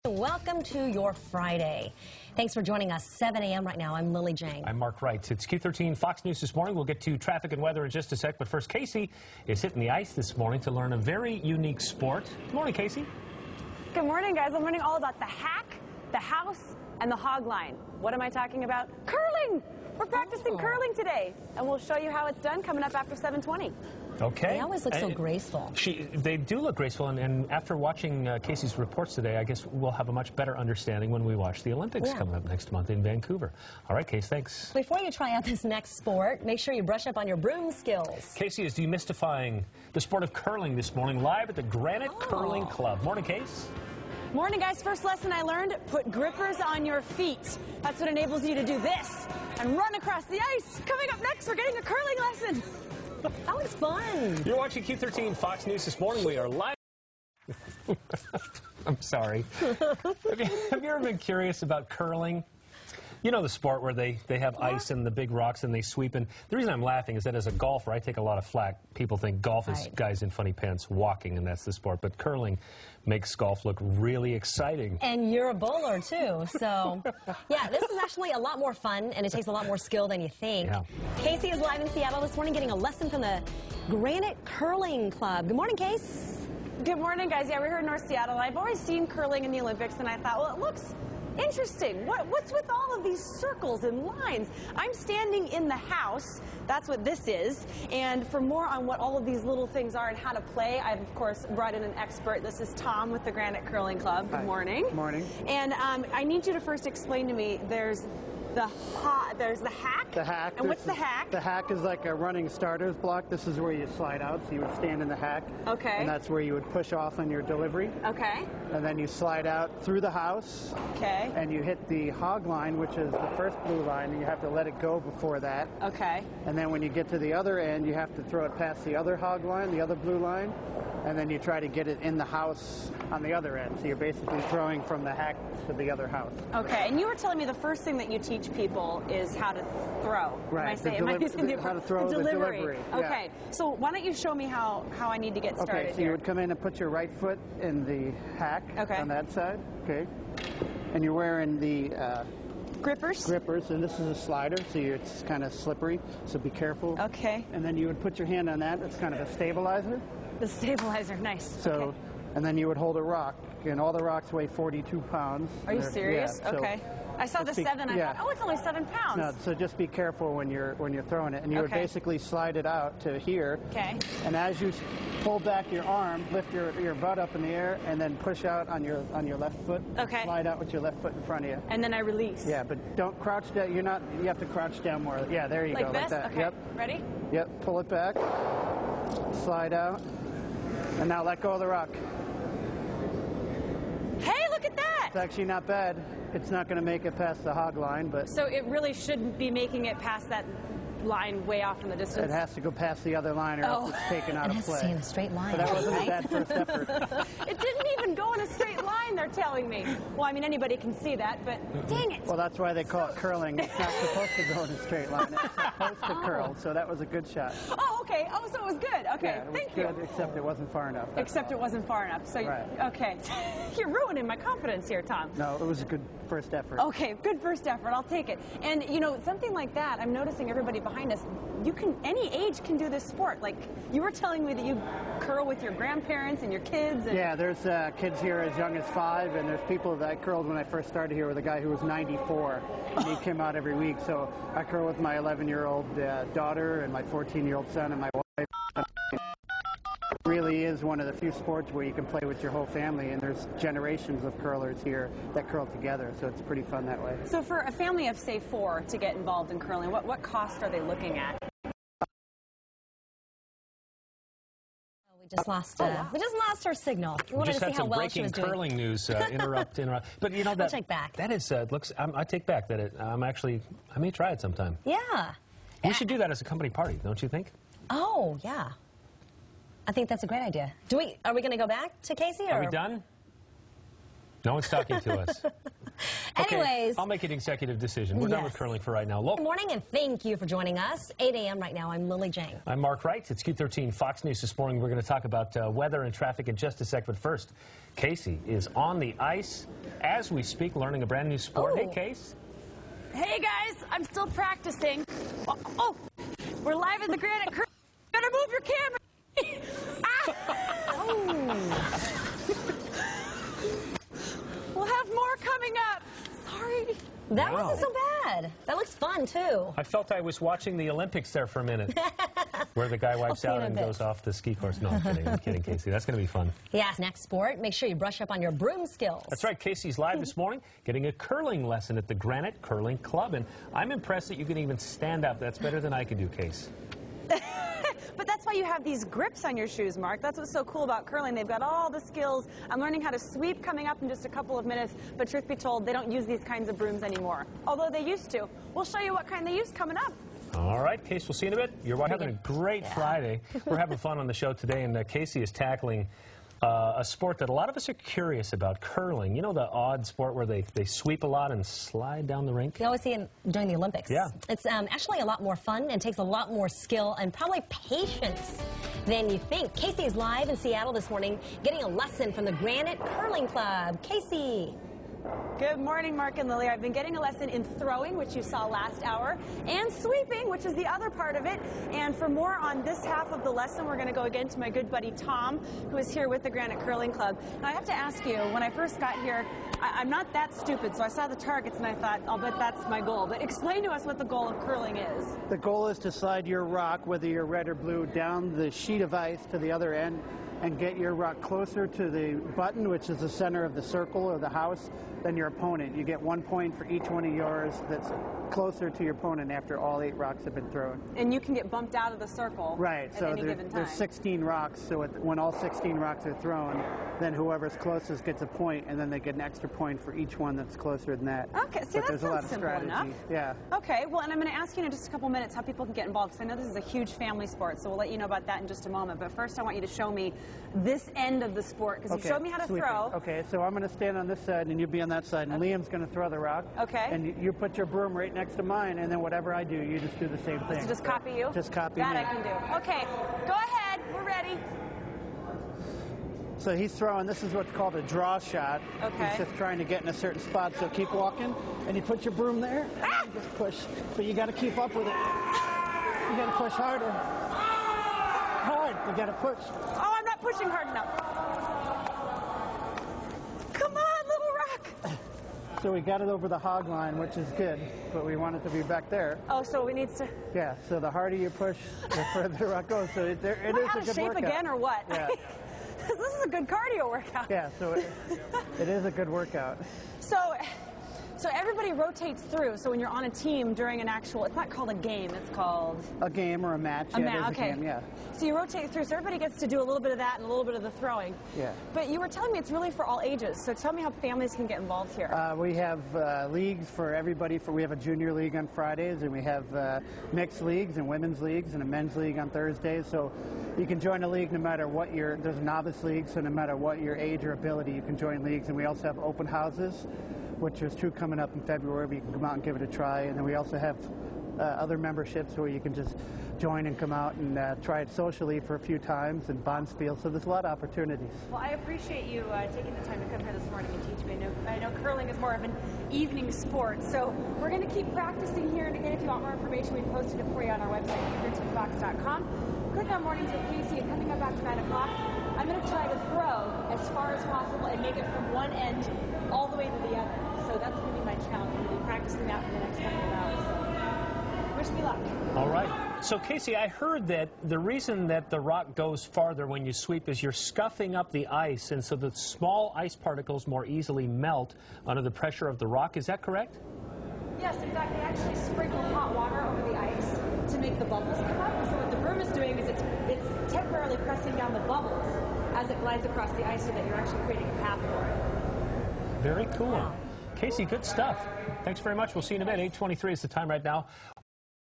Welcome to your Friday. Thanks for joining us. 7 a.m. right now. I'm Lily Jane. I'm Mark Wright. It's Q13 Fox News this morning. We'll get to traffic and weather in just a sec. But first, Kaci is hitting the ice this morning to learn a very unique sport. Good morning, Kaci. Good morning, guys. I'm learning all about the hack, the house, and the hog line. What am I talking about? Curling! We're practicing curling today, and we'll show you how it's done coming up after 7:20. Okay. They always look so graceful. They do look graceful, and after watching Kaci's reports today, I guess we'll have a much better understanding when we watch the Olympics coming up next month in Vancouver. All right, Kaci, thanks. Before you try out this next sport, make sure you brush up on your broom skills. Kaci is demystifying the sport of curling this morning, live at the Granite Curling Club. Morning, Kaci. Morning, guys. First lesson I learned, put grippers on your feet. That's what enables you to do this and run across the ice. Coming up next, we're getting a curling lesson. That was fun. You're watching Q13 Fox News this morning. We are live. I'm sorry. Have you ever been curious about curling? You know the sport where they have ice and the big rocks and they sweep. And the reason I'm laughing is that as a golfer, I take a lot of flack. People think golf is guys in funny pants walking, and that's the sport. But curling makes golf look really exciting. And you're a bowler, too. So, yeah, this is actually a lot more fun, and it takes a lot more skill than you think. Yeah. Kaci is live in Seattle this morning getting a lesson from the Granite Curling Club. Good morning, Kaci. Good morning, guys. Yeah, we're here in North Seattle. I've always seen curling in the Olympics, and I thought, well, it looks interesting. What's with all of these circles and lines? I'm standing in the house. That's what this is. And for more on what all of these little things are and how to play, I've, of course, brought in an expert. This is Tom with the Granite Curling Club. Good morning. Good morning. And I need you to first explain to me, there's the hack. The hack. And what's the hack? The hack is like a running starter's block. This is where you slide out, so you would stand in the hack. Okay. And that's where you would push off on your delivery. Okay. And then you slide out through the house. Okay. And you hit the hog line, which is the first blue line, and you have to let it go before that. Okay. And then when you get to the other end, you have to throw it past the other hog line, the other blue line, and then you try to get it in the house on the other end. So you're basically throwing from the hack to the other house. Okay. And you were telling me the first thing that you teach people is how to throw. Right. How to throw the delivery. Okay. Yeah. So why don't you show me how I need to get started Okay, so here. you would come in and put your right foot in the hack on that side. Okay. And you're wearing the grippers, and this is a slider, so it's kind of slippery, so be careful. Okay. And then you would put your hand on that. It's kind of a stabilizer. The stabilizer, nice. So, okay. And then you would hold a rock, and all the rocks weigh 42 pounds. Are you serious? Yeah, okay. I saw the 7. I thought, oh, it's only 7 pounds. No, so just be careful when you're throwing it, and you would basically slide it out to here. Okay. And as you pull back your arm, lift your butt up in the air, and then push out on your left foot. Okay. Slide out with your left foot in front of you. And then I release. Yeah, but don't crouch down. You have to crouch down more. Yeah, there you go. Like this? Like that. Okay. Yep. Ready? Yep. Pull it back. Slide out. And now let go of the rock. Hey, look at that! It's actually not bad. It's not going to make it past the hog line, but... So it really shouldn't be making it past that line way off in the distance? It has to go past the other line or else it's taken out of play. It has to stay in a straight line. But that wasn't a bad first effort. It didn't even go in a straight line, they're telling me. Well, I mean, anybody can see that, but dang it. Well, that's why they call it curling. It's not supposed to go in a straight line. It's supposed to curl, so that was a good shot. Oh, okay. Oh, so it was good. Okay, yeah, it was thank good, you. Except it wasn't far enough. Except it wasn't far enough. So, okay. You're ruining my confidence here, Tom. No, it was a good first effort. Okay, good first effort. I'll take it. And, you know, something like that, I'm noticing everybody behind us, any age can do this sport. Like, you were telling me that you curl with your grandparents and your kids. And yeah, there's kids here as young as 5, and there's people that I curled when I first started here with a guy who was 94, and he came out every week. So I curl with my 11-year-old daughter and my 14-year-old son and my wife. It really is one of the few sports where you can play with your whole family, and there's generations of curlers here that curl together, so it's pretty fun that way. So for a family of, say, 4 to get involved in curling, what cost are they looking at? We just lost her signal. We wanted to see how well she was doing. Curling news. Interrupt. But you know that. I'll take back. That is looks. I take back that I may try it sometime. Yeah. We should do that as a company party, don't you think? Oh yeah. I think that's a great idea. Are we going to go back to Kaci? Are we done? No one's talking to us. Anyways. I'll make an executive decision. We're done with curling for right now. Good morning, and thank you for joining us. 8 a.m. right now. I'm Lily Jane. I'm Mark Wright. It's Q13 Fox News this morning. We're going to talk about weather and traffic in just a sec. But first, Kaci is on the ice as we speak, learning a brand new sport. Hey, Kaci. Hey, guys. I'm still practicing. Oh, we're live in the granite curl. Better move your camera. We'll have more coming up. Sorry. That wasn't so bad. That looks fun, too. I felt I was watching the Olympics there for a minute, where the guy wipes out and goes off the ski course. No, I'm kidding. I'm kidding, Kaci. That's going to be fun. Yes, next sport. Make sure you brush up on your broom skills. That's right. Kaci's live this morning, getting a curling lesson at the Granite Curling Club. And I'm impressed that you can even stand up. That's better than I can do, Kaci. But that's why you have these grips on your shoes, Mark. That's what's so cool about curling. They've got all the skills. I'm learning how to sweep coming up in just a couple of minutes, but truth be told, they don't use these kinds of brooms anymore, although they used to. We'll show you what kind they use coming up. All right, Kaci, we'll see you in a bit. You're having a great Friday. We're having fun on the show today, and Kaci is tackling a sport that a lot of us are curious about, curling. You know, the odd sport where they sweep a lot and slide down the rink? You always see it during the Olympics. Yeah. It's actually a lot more fun and takes a lot more skill and probably patience than you think. Kaci is live in Seattle this morning getting a lesson from the Granite Curling Club. Kaci. Good morning, Mark and Lily. I've been getting a lesson in throwing, which you saw last hour, and sweeping, which is the other part of it. And for more on this half of the lesson, we're going to go again to my good buddy Tom, who is here with the Granite Curling Club. Now, I have to ask you, when I first got here, I'm not that stupid, so I saw the targets and I thought, I'll bet that's my goal. But explain to us what the goal of curling is. The goal is to slide your rock, whether you're red or blue, down the sheet of ice to the other end and get your rock closer to the button, which is the center of the circle or the house, than your opponent. You get 1 point for each one of yours that's closer to your opponent after all 8 rocks have been thrown. And you can get bumped out of the circle at any given time. There's 16 rocks, so when all 16 rocks are thrown, then whoever's closest gets a point, and then they get an extra point for each one that's closer than that. Okay, see, that sounds simple enough. Yeah. Okay, well, and I'm going to ask you in just a couple minutes how people can get involved, because I know this is a huge family sport, so we'll let you know about that in just a moment. But first, I want you to show me this end of the sport, because you showed me how to throw. Okay, so I'm going to stand on this side, and you be on that side, and Liam's going to throw the rock. Okay. And you put your broom right next to mine, and then whatever I do, you just do the same thing. So just copy you? Just copy me. That I can do. Okay, go ahead. We're ready. So he's throwing, this is what's called a draw shot. Okay. He's just trying to get in a certain spot, so keep walking, and you put your broom there, and you just push. But you got to keep up with it. You got to push harder. Hard, you got to push. Oh, I'm not pushing hard enough. Come on, little rock. So we got it over the hog line, which is good, but we want it to be back there. Oh, so we need to... Yeah, so the harder you push, the further the rock goes. So it is a good workout. Out of shape again, or what? Yeah. This is a good cardio workout. Yeah, so it is a good workout. So everybody rotates through. So when you're on a team during an actual, it's not called a game, it's called... A game or a match. A match, okay. A game, yeah. So you rotate through, so everybody gets to do a little bit of that and a little bit of the throwing. Yeah. But you were telling me it's really for all ages. So tell me how families can get involved here. We have leagues for everybody. We have a junior league on Fridays, and we have mixed leagues and women's leagues and a men's league on Thursdays. So you can join a league no matter what there's a novice league, so no matter what your age or ability, you can join leagues. And we also have open houses, which there's 2 coming up in February, but you can come out and give it a try. And then we also have other memberships where you can just join and come out and try it socially for a few times and bond spiel. So there's a lot of opportunities. Well, I appreciate you taking the time to come here this morning and teach me. I know curling is more of an evening sport, so we're going to keep practicing here. And again, if you want more information, we posted it for you on our website, q13fox.com. Click on Mornings with Kaci, and coming up after 9 o'clock, I'm going to try to throw as far as possible and make it from one end all the way to the other. So that's going to be my challenge. I'm going to be practicing that for the next couple of hours. So wish me luck. All right. So, Kaci, I heard that the reason that the rock goes farther when you sweep is you're scuffing up the ice, and so the small ice particles more easily melt under the pressure of the rock. Is that correct? Yes, in fact, they actually sprinkle hot water over the ice to make the bubbles come up. And so what the broom is doing is it's temporarily pressing down the bubbles as it glides across the ice so that you're actually creating a path for it. Very cool. Kaci, good stuff. Thanks very much. We'll see you in a bit. 8:23 is the time right now.